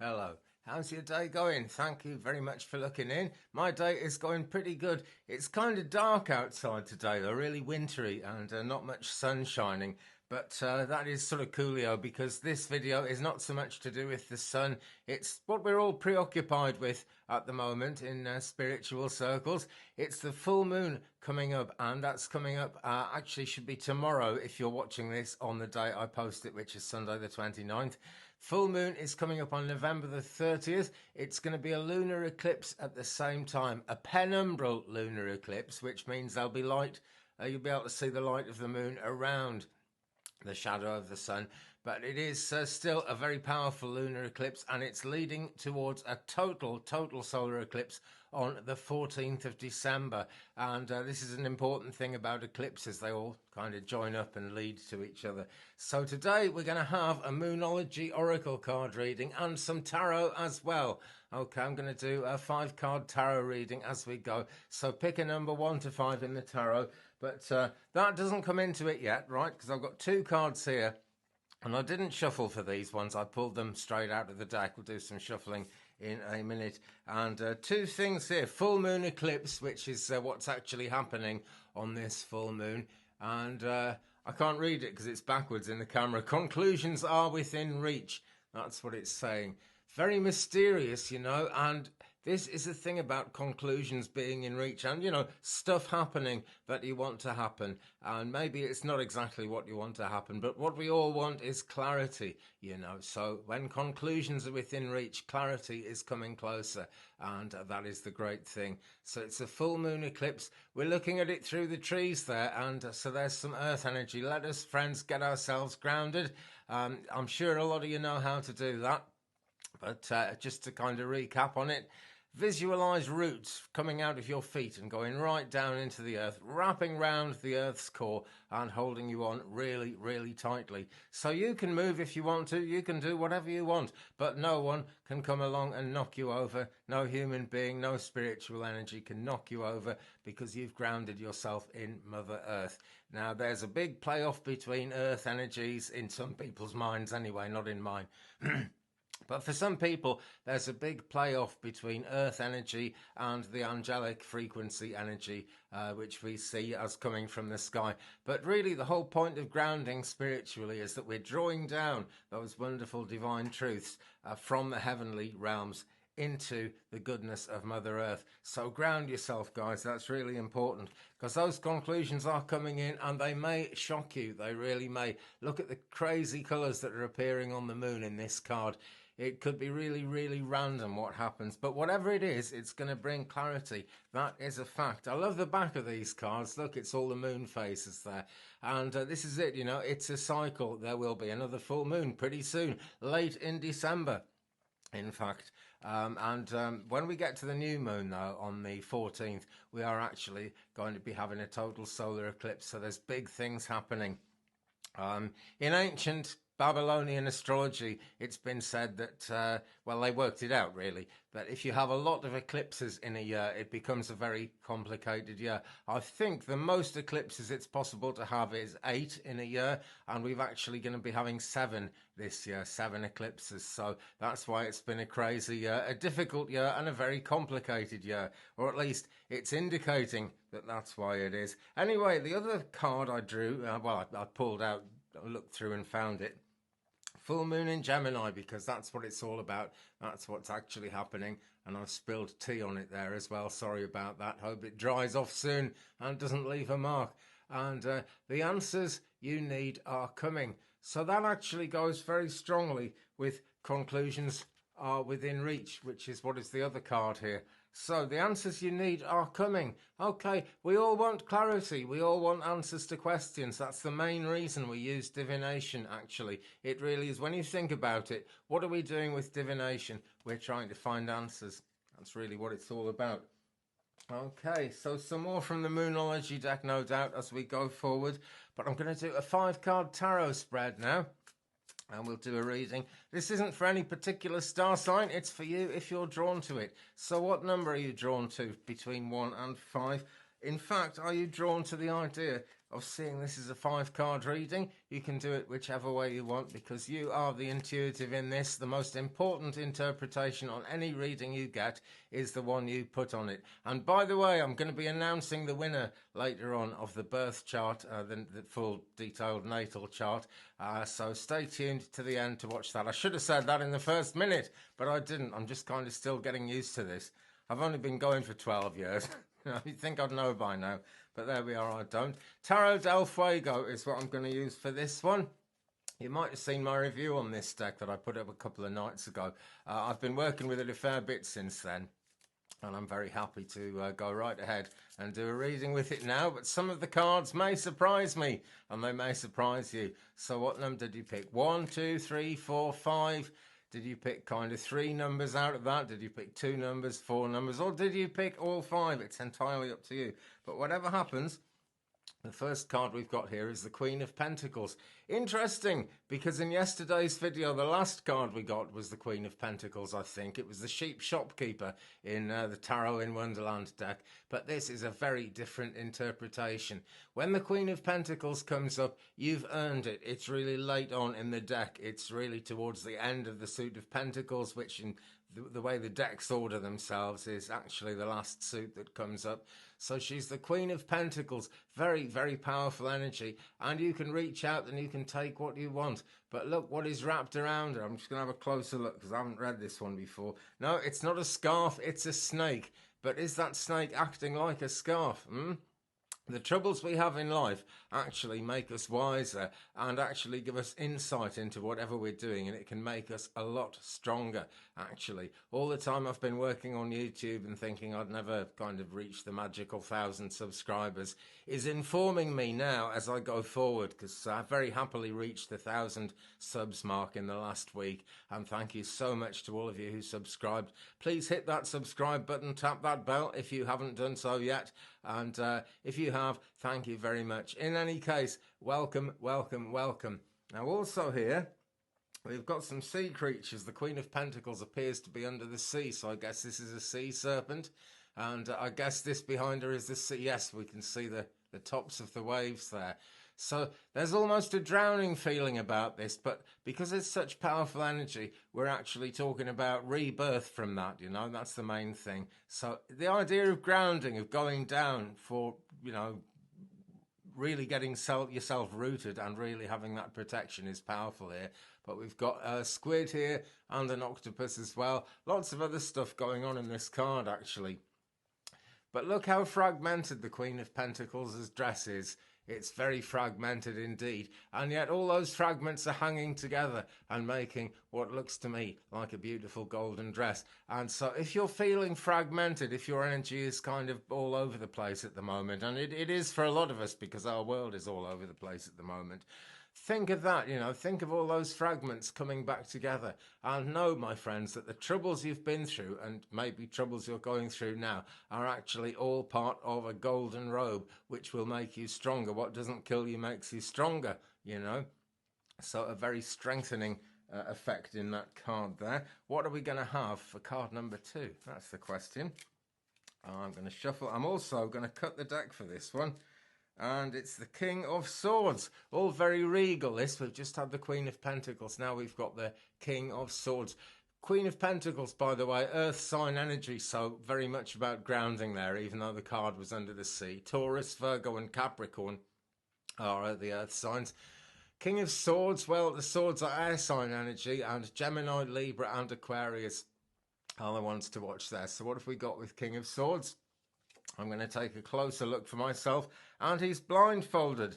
Hello, how's your day going? Thank you very much for looking in. My day is going pretty good. It's kind of dark outside today though, really wintry and not much sun shining. But that is sort of coolio because this video is not so much to do with the sun. It's what we're all preoccupied with at the moment in spiritual circles. It's the full moon coming up, and that's coming up actually should be tomorrow if you're watching this on the day I post it, which is Sunday the 29th. Full moon is coming up on November the 30th. It's going to be a lunar eclipse at the same time, a penumbral lunar eclipse, which means there'll be light. You'll be able to see the light of the moon around the shadow of the sun, but it is still a very powerful lunar eclipse, and it's leading towards a total solar eclipse on the 14th of December. And this is an important thing about eclipses. They all kind of join up and lead to each other. So today we're going to have a Moonology oracle card reading and some tarot as well. Okay, I'm going to do a 5-card tarot reading as we go. So pick a number 1 to 5 in the tarot. But that doesn't come into it yet, right? Because I've got 2 cards here. And I didn't shuffle for these ones. I pulled them straight out of the deck. We'll do some shuffling in a minute. And 2 things here. Full moon eclipse, which is what's actually happening on this full moon. And I can't read it because it's backwards in the camera. Conclusions are within reach. That's what it's saying. Very mysterious, you know, and this is the thing about conclusions being in reach and, you know, stuff happening that you want to happen. And maybe it's not exactly what you want to happen, but what we all want is clarity, you know. So when conclusions are within reach, clarity is coming closer. And that is the great thing. So it's a full moon eclipse. We're looking at it through the trees there. And so there's some earth energy. Let us, friends, get ourselves grounded. I'm sure a lot of you know how to do that. But just to kind of recap on it, visualize roots coming out of your feet and going right down into the earth, wrapping round the earth's core and holding you on really, really tightly. So you can move if you want to, you can do whatever you want, but no one can come along and knock you over. No human being, no spiritual energy can knock you over because you've grounded yourself in Mother Earth. Now, there's a big playoff between earth energies in some people's minds anyway, not in mine. But for some people, there's a big playoff between earth energy and the angelic frequency energy, which we see as coming from the sky. But really, the whole point of grounding spiritually is that we're drawing down those wonderful divine truths from the heavenly realms into the goodness of Mother Earth. So ground yourself, guys. That's really important because those conclusions are coming in and they may shock you. They really may. Look at the crazy colours that are appearing on the moon in this card. It could be really, really random what happens. But whatever it is, it's going to bring clarity. That is a fact. I love the back of these cards. Look, it's all the moon phases there. And this is it, you know, it's a cycle. There will be another full moon pretty soon, late in December, in fact. When we get to the new moon, though, on the 14th, we are actually going to be having a total solar eclipse. So there's big things happening. In ancient Babylonian astrology, it's been said that, well, they worked it out really, that if you have a lot of eclipses in a year, it becomes a very complicated year. I think the most eclipses it's possible to have is 8 in a year, and we've actually going to be having 7 this year, 7 eclipses. So that's why it's been a crazy year, a difficult year, and a very complicated year, or at least it's indicating that that's why it is. Anyway, the other card I drew, well, I pulled out, looked through and found it. Full moon in Gemini, because that's what it's all about. That's what's actually happening. And I've spilled tea on it there as well. Sorry about that. Hope it dries off soon and doesn't leave a mark. And the answers you need are coming. So that actually goes very strongly with conclusions are within reach, which is what is the other card here. So the answers you need are coming. Okay, we all want clarity. We all want answers to questions. That's the main reason we use divination, actually. It really is. When you think about it, what are we doing with divination? We're trying to find answers. That's really what it's all about. Okay, so some more from the Moonology deck, no doubt, as we go forward. But I'm going to do a 5-card tarot spread now. And we'll do a reading. This isn't for any particular star sign. It's for you if you're drawn to it. So what number are you drawn to between 1 and 5? In fact, are you drawn to the idea of seeing this as a 5-card reading. You can do it whichever way you want because you are the intuitive in this. The most important interpretation on any reading you get is the one you put on it. And by the way, I'm going to be announcing the winner later on of the birth chart, the full detailed natal chart. So stay tuned to the end to watch that. I should have said that in the first minute, but I didn't. I'm just kind of still getting used to this. I've only been going for 12 years. You'd think I'd know by now, but there we are, I don't. Tarot del Fuego is what I'm going to use for this one. You might have seen my review on this deck that I put up a couple of nights ago. I've been working with it a fair bit since then, and I'm very happy to go right ahead and do a reading with it now. But some of the cards may surprise me, and they may surprise you. So what number did you pick? 1, 2, 3, 4, 5... Did you pick kind of 3 numbers out of that? Did you pick 2 numbers, 4 numbers, or did you pick all 5? It's entirely up to you. But whatever happens, the first card we've got here is the Queen of Pentacles. Interesting, because in yesterday's video, the last card we got was the Queen of Pentacles, I think. It was the Sheep Shopkeeper in the Tarot in Wonderland deck. But this is a very different interpretation. When the Queen of Pentacles comes up, you've earned it. It's really late on in the deck. It's really towards the end of the suit of Pentacles, which in the way the decks order themselves is actually the last suit that comes up. So she's the Queen of Pentacles, very, very powerful energy, and you can reach out and you can take what you want. But look what is wrapped around her. I'm just going to have a closer look because I haven't read this one before. No, it's not a scarf, it's a snake. But is that snake acting like a scarf? The troubles we have in life actually make us wiser and actually give us insight into whatever we're doing, and it can make us a lot stronger, actually. All the time I've been working on YouTube and thinking I'd never kind of reach the magical 1,000 subscribers is informing me now as I go forward, because I very happily reached the 1,000 subs mark in the last week, and thank you so much to all of you who subscribed. Please hit that subscribe button, tap that bell if you haven't done so yet, and if you have, thank you very much. In any case, welcome, welcome, welcome. Now also here, we've got some sea creatures. The Queen of Pentacles appears to be under the sea, so I guess this is a sea serpent. And I guess this behind her is the sea. Yes, we can see the tops of the waves there. So there's almost a drowning feeling about this, but because it's such powerful energy, we're actually talking about rebirth from that, you know, that's the main thing. So the idea of grounding, of going down for, you know, really getting yourself rooted and really having that protection is powerful here. But we've got a squid here and an octopus as well. Lots of other stuff going on in this card, actually. But look how fragmented the Queen of Pentacles' dress is. It's very fragmented indeed, and yet all those fragments are hanging together and making what looks to me like a beautiful golden dress. And so if you're feeling fragmented, if your energy is kind of all over the place at the moment, and it is for a lot of us because our world is all over the place at the moment, think of that, you know, think of all those fragments coming back together, and know, my friends, that the troubles you've been through, and maybe troubles you're going through now, are actually all part of a golden robe, which will make you stronger. What doesn't kill you makes you stronger, you know. So a very strengthening effect in that card there. What are we going to have for card number 2? That's the question. I'm going to shuffle. I'm also going to cut the deck for this one. And it's the King of Swords. All very regal, this. We've just had the Queen of Pentacles. Now we've got the King of Swords. Queen of Pentacles, by the way, earth sign energy, so very much about grounding there, even though the card was under the sea. Taurus, Virgo and Capricorn are the earth signs. King of Swords, well, the swords are air sign energy, and Gemini, Libra and Aquarius are the ones to watch there. So what have we got with King of Swords? I'm going to take a closer look for myself, and he's blindfolded.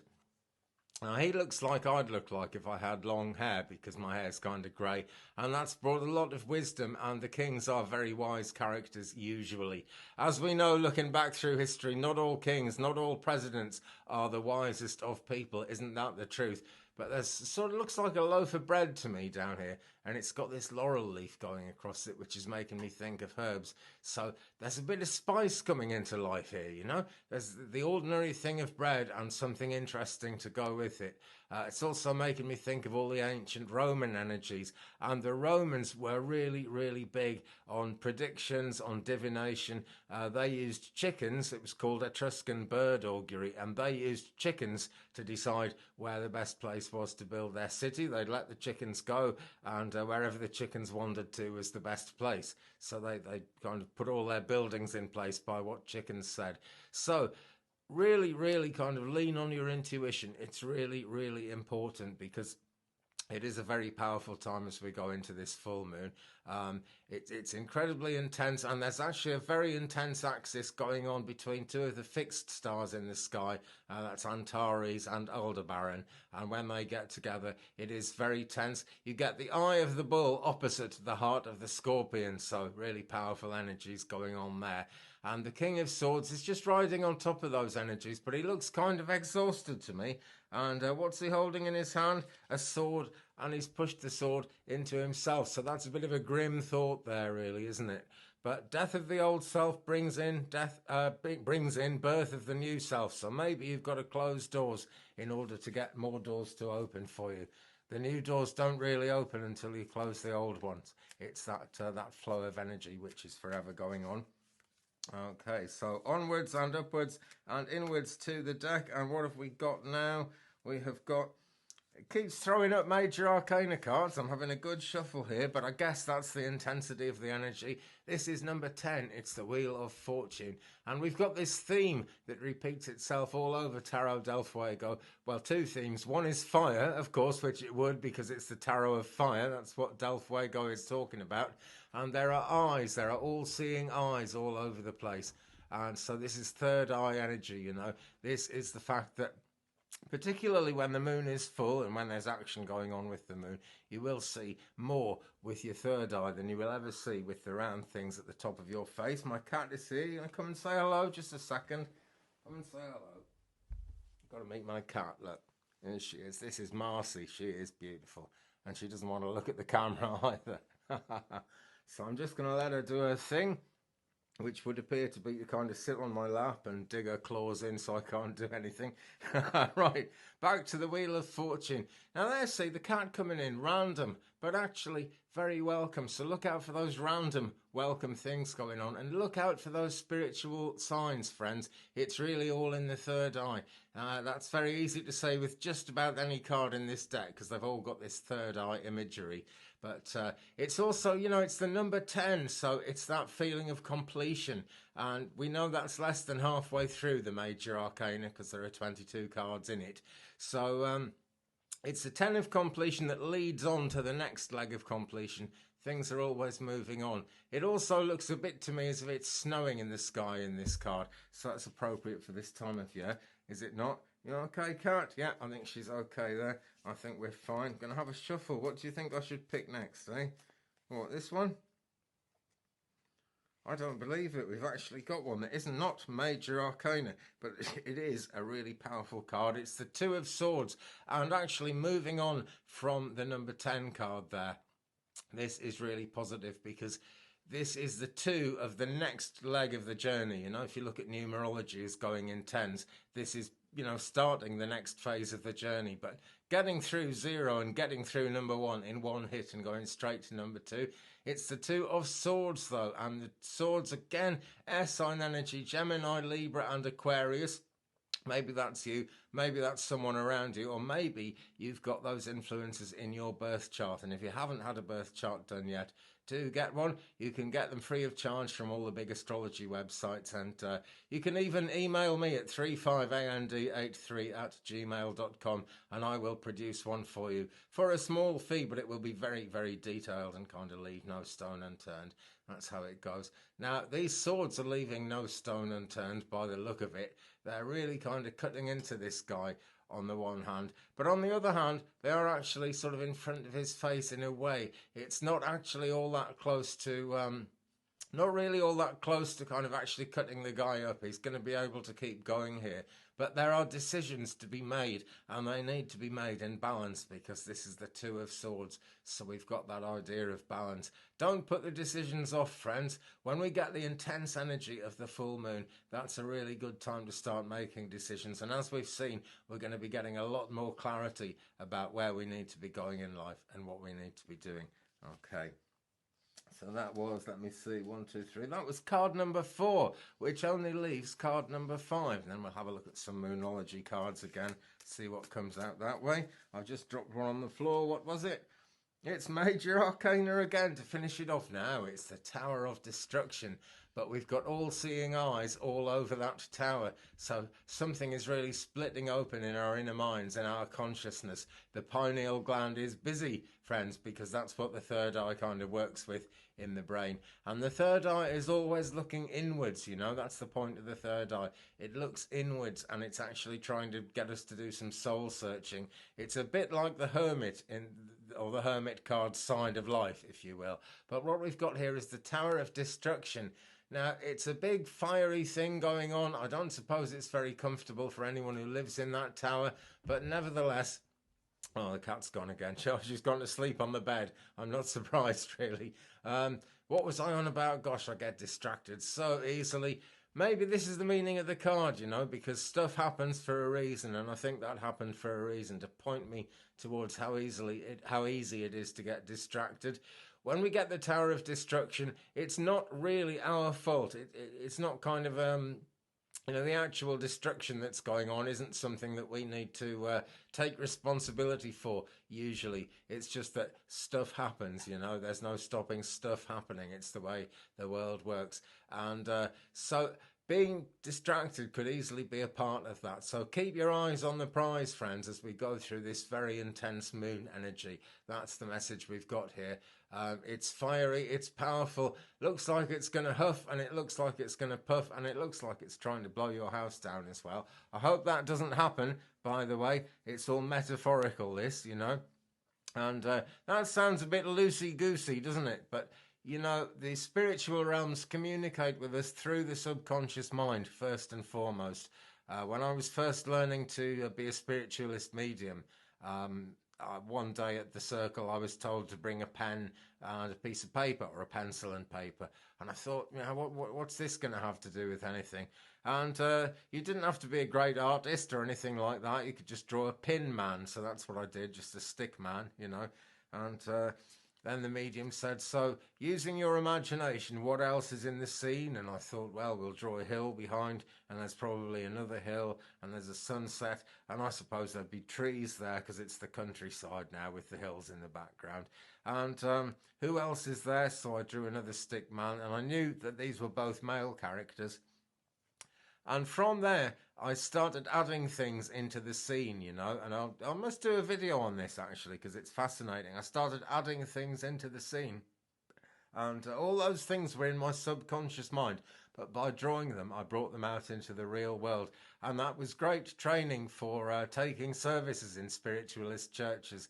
Now, he looks like I'd look like if I had long hair, because my hair's kind of grey, and that's brought a lot of wisdom, and the kings are very wise characters usually. As we know, looking back through history, not all kings, not all presidents are the wisest of people. Isn't that the truth? But there's sort of looks like a loaf of bread to me down here, and it's got this laurel leaf going across it, which is making me think of herbs. So there's a bit of spice coming into life here, you know. There's the ordinary thing of bread and something interesting to go with it. It's also making me think of all the ancient Roman energies, and the Romans were really, really big on predictions, on divination. They used chickens. It was called Etruscan bird augury, and they used chickens to decide where the best place was to build their city. They'd let the chickens go, and wherever the chickens wandered to was the best place. So they kind of put all their buildings in place by what chickens said. So really, really kind of lean on your intuition. It's really, really important, because it is a very powerful time as we go into this full moon. It's incredibly intense, and there's actually a very intense axis going on between two of the fixed stars in the sky. That's Antares and Aldebaran, and when they get together, it is very tense. You get the eye of the bull opposite the heart of the scorpion, so really powerful energies going on there. And the King of Swords is just riding on top of those energies, but he looks kind of exhausted to me. And what's he holding in his hand? A sword, and he's pushed the sword into himself. So that's a bit of a grim thought there, really, isn't it? But death of the old self brings in birth of the new self. So maybe you've got to close doors in order to get more doors to open for you. The new doors don't really open until you close the old ones. It's that flow of energy which is forever going on. Okay, so onwards and upwards and inwards to the deck. And what have we got now? We have got... It keeps throwing up major arcana cards. I'm having a good shuffle here, but I guess that's the intensity of the energy. This is number 10. It's the Wheel of Fortune. And we've got this theme that repeats itself all over Tarot del Fuego. Well, two themes. One is fire, of course, which it would, because it's the Tarot of Fire. That's what Del Fuego is talking about. And there are eyes. There are all-seeing eyes all over the place. And so this is third eye energy, you know. This is the fact that particularly when the moon is full and when there's action going on with the moon, you will see more with your third eye than you will ever see with the round things at the top of your face. My cat is here. You want to come and say hello? Just a second. Come and say hello. I've got to meet my cat. Look, here she is. This is Marcy. She is beautiful. And she doesn't want to look at the camera either. So I'm just going to let her do her thing, which would appear to be to kind of sit on my lap and dig her claws in so I can't do anything. Right, back to the Wheel of Fortune. Now there, see, the cat coming in, random, but actually very welcome. So look out for those random welcome things going on, and look out for those spiritual signs, friends. It's really all in the third eye. That's very easy to say with just about any card in this deck, because they've all got this third eye imagery. But it's also, you know, it's the number 10, so it's that feeling of completion. And we know that's less than halfway through the major arcana, because there are 22 cards in it. So it's the 10 of completion that leads on to the next leg of completion. Things are always moving on. It also looks a bit to me as if it's snowing in the sky in this card. So that's appropriate for this time of year, is it not? You okay, cat? Yeah, I think she's okay there. I think we're fine. Gonna have a shuffle. What do you think I should pick next, eh? What, this one? I don't believe it. We've actually got one that is not major arcana, but it is a really powerful card. It's the Two of Swords. And actually moving on from the number 10 card there, this is really positive, because this is the 2 of the next leg of the journey. You know, if you look at numerology as going in tens, this is, you know, starting the next phase of the journey. But getting through 0 and getting through number 1 in one hit and going straight to number 2, it's the 2 of Swords, though. And the Swords, again, air sign energy, Gemini, Libra and Aquarius. Maybe that's you, maybe that's someone around you, or maybe you've got those influences in your birth chart. And if you haven't had a birth chart done yet, do get one. You can get them free of charge from all the big astrology websites, and you can even email me at 35and83@gmail.com, and I will produce one for you for a small fee, but it will be very, very detailed and kind of leave no stone unturned. That's how it goes. Now, these swords are leaving no stone unturned by the look of it. They're really kind of cutting into this guy on the one hand, but on the other hand, they are actually sort of in front of his face in a way. It's not actually all that close to, not really all that close to kind of actually cutting the guy up. He's going to be able to keep going here, But there are decisions to be made, and they need to be made in balance, because this is the Two of Swords. So we've got that idea of balance. Don't put the decisions off, friends. When we get the intense energy of the full moon, that's a really good time to start making decisions. And as we've seen, we're going to be getting a lot more clarity about where we need to be going in life and what we need to be doing. Okay. So that was, let me see, 1, 2, 3. That was card number 4, which only leaves card number 5. And then we'll have a look at some Moonology cards again, see what comes out that way. I've just dropped one on the floor. What was it? It's Major Arcana again to finish it off now. It's the Tower of Destruction, but we've got all-seeing eyes all over that tower. So something is really splitting open in our inner minds and our consciousness. The pineal gland is busy, friends, because that's what the third eye kind of works with in the brain. And the third eye is always looking inwards, you know. That's the point of the third eye. It looks inwards, and it's actually trying to get us to do some soul searching. It's a bit like the Hermit or the Hermit card side of life, if you will. But what we've got here is the Tower of Destruction. Now, it's a big fiery thing going on. I don't suppose it's very comfortable for anyone who lives in that tower, but nevertheless, oh, the cat's gone again. She's gone to sleep on the bed. I'm not surprised, really. What was I on about? Gosh, I get distracted so easily. Maybe this is the meaning of the card, you know, because stuff happens for a reason, and I think that happened for a reason, to point me towards how easy it is to get distracted. When we get the Tower of Destruction, it's not really our fault. It's not kind of you know, the actual destruction that's going on isn't something that we need to take responsibility for, usually. It's just that stuff happens, you know. There's no stopping stuff happening. It's the way the world works. And so being distracted could easily be a part of that. So keep your eyes on the prize, friends, as we go through this very intense moon energy. That's the message we've got here. It's fiery, it's powerful, looks like it's going to huff, and it looks like it's going to puff, and it looks like it's trying to blow your house down as well. I hope that doesn't happen, by the way. It's all metaphorical, this, you know. And that sounds a bit loosey-goosey, doesn't it? But you know, the spiritual realms communicate with us through the subconscious mind, first and foremost. When I was first learning to be a spiritualist medium, one day at the circle, I was told to bring a pen and a piece of paper, or a pencil and paper. And I thought, you know, what's this going to have to do with anything? And you didn't have to be a great artist or anything like that. You could just draw a pin man. So that's what I did, just a stick man, you know. And then the medium said, so using your imagination, what else is in the scene? And I thought, well, we'll draw a hill behind, and there's probably another hill, and there's a sunset, and I suppose there'd be trees there because it's the countryside now with the hills in the background. And who else is there? So I drew another stick man, and I knew that these were both male characters. And from there, I started adding things into the scene, you know, and I must do a video on this, actually, because it's fascinating. I started adding things into the scene, and all those things were in my subconscious mind, but by drawing them, I brought them out into the real world, and that was great training for taking services in spiritualist churches,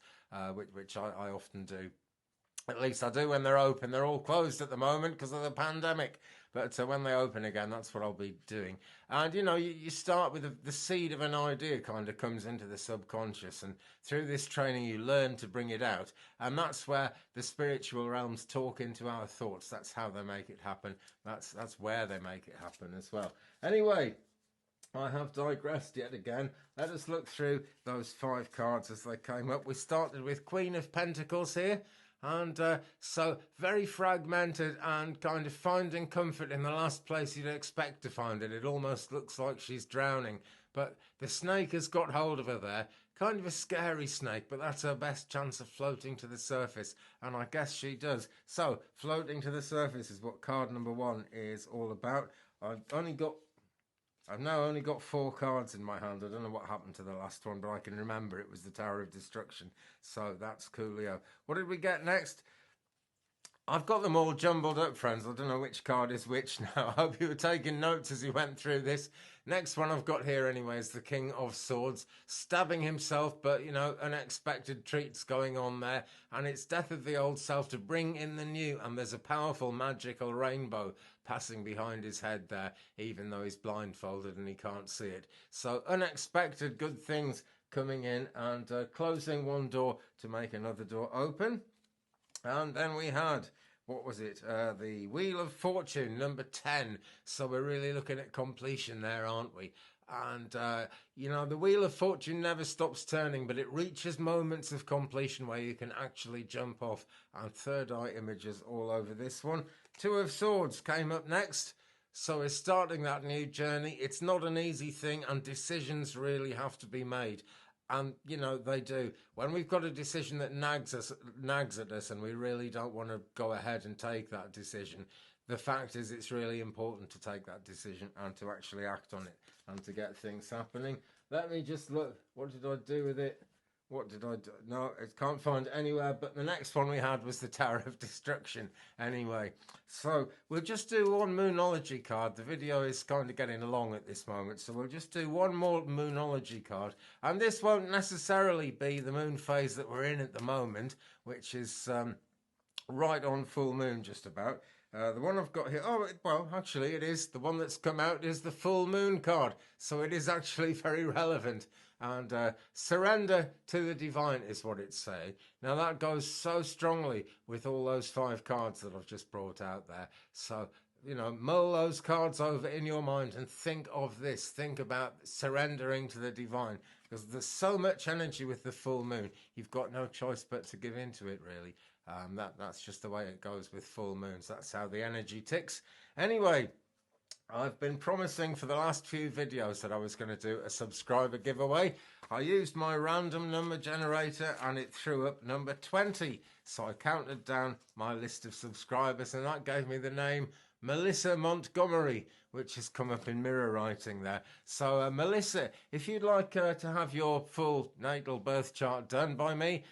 which I often do. At least I do when they're open. They're all closed at the moment because of the pandemic. But when they open again, that's what I'll be doing. And, you know, you start with the seed of an idea kind of comes into the subconscious. And through this training, you learn to bring it out. And that's where the spiritual realms talk into our thoughts. That's how they make it happen. That's where they make it happen as well. Anyway, I have digressed yet again. Let us look through those 5 cards as they came up. We started with Queen of Pentacles here. And so very fragmented and kind of finding comfort in the last place you'd expect to find it. It almost looks like she's drowning. But the snake has got hold of her there. Kind of a scary snake, but that's her best chance of floating to the surface. And I guess she does. So floating to the surface is what card number 1 is all about. I've now only got 4 cards in my hand. I don't know what happened to the last one, but I can remember it was the Tower of Destruction. So that's coolio. What did we get next? I've got them all jumbled up, friends. I don't know which card is which now. I hope you were taking notes as you went through this. Next one I've got here anyway is the King of Swords, stabbing himself, but, you know, unexpected treats going on there. And it's death of the old self to bring in the new. And there's a powerful magical rainbow passing behind his head there, even though he's blindfolded and he can't see it. So unexpected good things coming in and closing one door to make another door open. And then we had, what was it? The Wheel of Fortune, number 10. So we're really looking at completion there, aren't we? And, you know, the Wheel of Fortune never stops turning, but it reaches moments of completion where you can actually jump off. And third eye images all over this one. Two of Swords came up next. So we're starting that new journey. It's not an easy thing, and decisions really have to be made. And, you know, they do. When we've got a decision that nags at us and we really don't want to go ahead and take that decision, the fact is it's really important to take that decision and to actually act on it and to get things happening. Let me just look. What did I do with it? What did I do? No, I can't find anywhere, but the next one we had was the Tower of Destruction anyway. So we'll just do one Moonology card. The video is kind of getting along at this moment, so we'll just do one more Moonology card. And this won't necessarily be the moon phase that we're in at the moment, which is right on full moon just about. The one I've got here, well, actually it is. The one that's come out is the full moon card. So it is actually very relevant. And surrender to the divine is what it's saying. Now that goes so strongly with all those 5 cards that I've just brought out there. So, you know, mull those cards over in your mind and think of this. Think about surrendering to the divine. Because there's so much energy with the full moon. You've got no choice but to give into it, really. That's just the way it goes with full moons. That's how the energy ticks. Anyway, I've been promising for the last few videos that I was going to do a subscriber giveaway. I used my random number generator and it threw up number 20. So I counted down my list of subscribers and that gave me the name Melissa Montgomery, which has come up in mirror writing there. So Melissa, if you'd like to have your full natal birth chart done by me,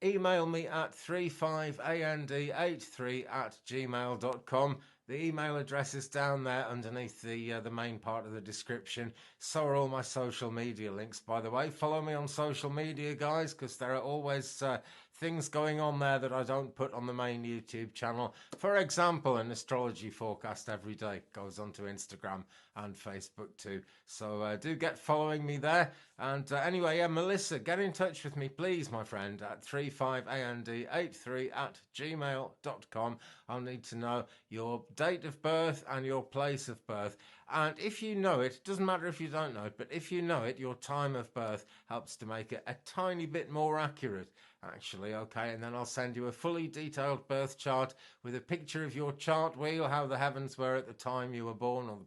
email me at 35and83@gmail.com. The email address is down there underneath the main part of the description. So are all my social media links, by the way. Follow me on social media, guys, because there are always things going on there that I don't put on the main YouTube channel. For example, an astrology forecast every day goes onto Instagram and Facebook too. So do get following me there. And anyway, yeah, Melissa, get in touch with me, please, my friend, at 35and83@gmail.com. I'll need to know your date of birth and your place of birth. And if you know it, doesn't matter if you don't know it, but if you know it, your time of birth helps to make it a tiny bit more accurate, actually, okay? And then I'll send you a fully detailed birth chart with a picture of your chart wheel, how the heavens were at the time you were born, or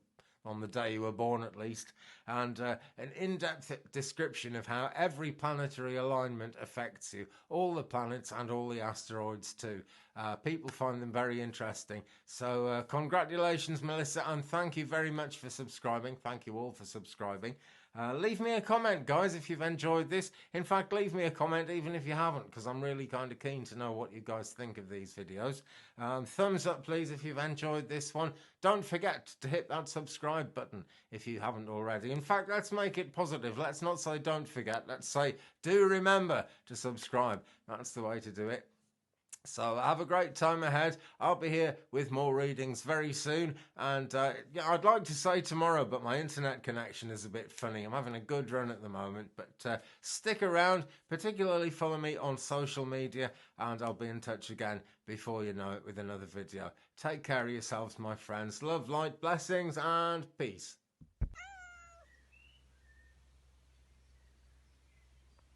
on the day you were born at least, and an in-depth description of how every planetary alignment affects you, all the planets and all the asteroids too. People find them very interesting. So congratulations, Melissa, and thank you very much for subscribing. Thank you all for subscribing. Leave me a comment, guys, if you've enjoyed this. In fact, leave me a comment even if you haven't, because I'm really kind of keen to know what you guys think of these videos. Thumbs up, please, if you've enjoyed this one. Don't forget to hit that subscribe button if you haven't already. In fact, let's make it positive. Let's not say don't forget. Let's say do remember to subscribe. That's the way to do it. So have a great time ahead. I'll be here with more readings very soon. And yeah, I'd like to say tomorrow, but my internet connection is a bit funny. I'm having a good run at the moment. But stick around, particularly follow me on social media. And I'll be in touch again before you know it with another video. Take care of yourselves, my friends. Love, light, blessings, and peace.